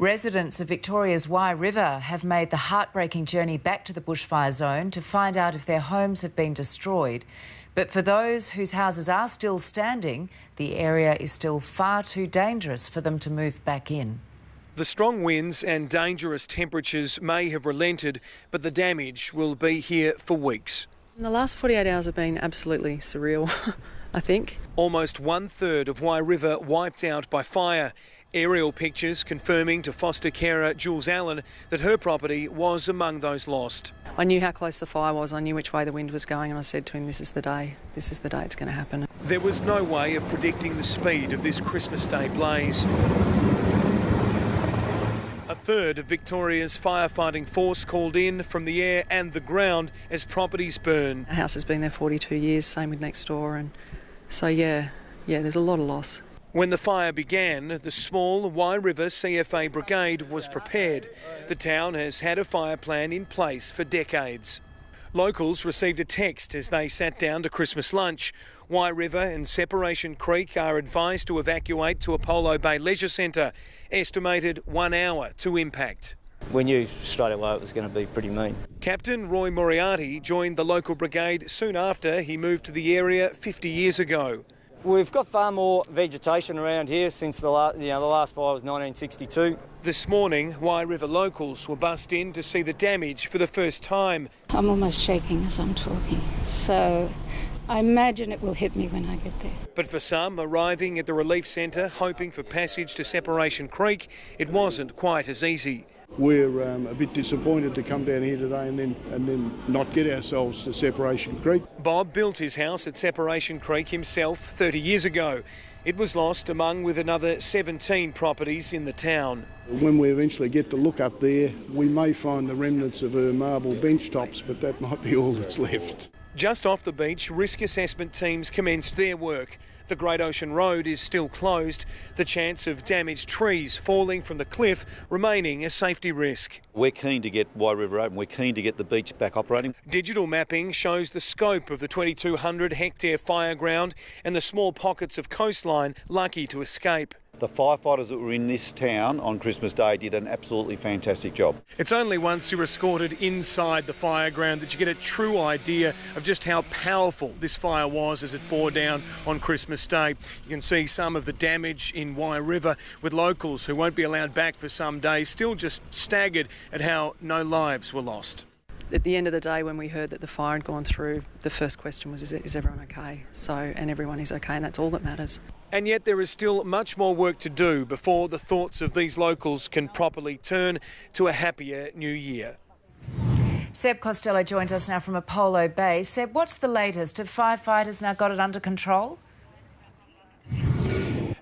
Residents of Victoria's Wye River have made the heartbreaking journey back to the bushfire zone to find out if their homes have been destroyed. But for those whose houses are still standing, the area is still far too dangerous for them to move back in. The strong winds and dangerous temperatures may have relented, but the damage will be here for weeks. The last 48 hours have been absolutely surreal, I think. Almost 1/3 of Wye River wiped out by fire. Aerial pictures confirming to foster carer Jules Allen that her property was among those lost. I knew how close the fire was, I knew which way the wind was going, and I said to him, this is the day it's going to happen. There was no way of predicting the speed of this Christmas Day blaze. A third of Victoria's firefighting force called in from the air and the ground as properties burn. Our house has been there 42 years, same with next door, and so yeah, there's a lot of loss. When the fire began, the small Wye River CFA brigade was prepared. The town has had a fire plan in place for decades. Locals received a text as they sat down to Christmas lunch. Wye River and Separation Creek are advised to evacuate to Apollo Bay Leisure Centre. Estimated 1 hour to impact. We knew straight away it was going to be pretty mean. Captain Roy Moriarty joined the local brigade soon after he moved to the area 50 years ago. We've got far more vegetation around here since the last fire was 1962. This morning, Wye River locals were bussed in to see the damage for the first time. I'm almost shaking as I'm talking, so I imagine it will hit me when I get there. But for some arriving at the relief centre hoping for passage to Separation Creek, it wasn't quite as easy. We're a bit disappointed to come down here today and then not get ourselves to Separation Creek. Bob built his house at Separation Creek himself 30 years ago. It was lost along with another 17 properties in the town. When we eventually get to look up there, we may find the remnants of her marble bench tops, but that might be all that's left. Just off the beach, risk assessment teams commenced their work. The Great Ocean Road is still closed, the chance of damaged trees falling from the cliff remaining a safety risk. We're keen to get Wye River open, we're keen to get the beach back operating. Digital mapping shows the scope of the 2,200 hectare fireground and the small pockets of coastline lucky to escape. The firefighters that were in this town on Christmas Day did an absolutely fantastic job. It's only once you're escorted inside the fireground that you get a true idea of just how powerful this fire was as it bore down on Christmas Day. You can see some of the damage in Wye River, with locals who won't be allowed back for some days still just staggered at how no lives were lost. At the end of the day, when we heard that the fire had gone through, the first question was, is everyone okay? And everyone is okay, and that's all that matters. And yet there is still much more work to do before the thoughts of these locals can properly turn to a happier new year. Seb Costello joins us now from Apollo Bay. Seb, what's the latest? Have firefighters now got it under control?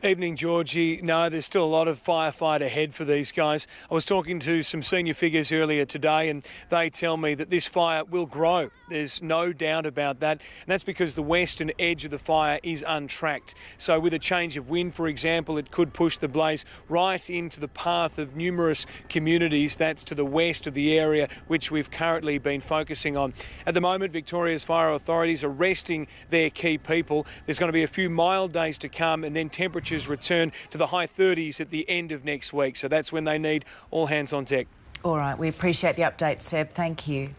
Evening, Georgie. No, there's still a lot of firefight ahead for these guys. I was talking to some senior figures earlier today and they tell me that this fire will grow. There's no doubt about that. And that's because the western edge of the fire is untracked. So with a change of wind, for example, it could push the blaze right into the path of numerous communities. That's to the west of the area which we've currently been focusing on. At the moment, Victoria's fire authorities are resting their key people. There's going to be a few mild days to come and then temperatures return to the high 30s at the end of next week. So that's when they need all hands on deck. All right, we appreciate the update, Seb. Thank you.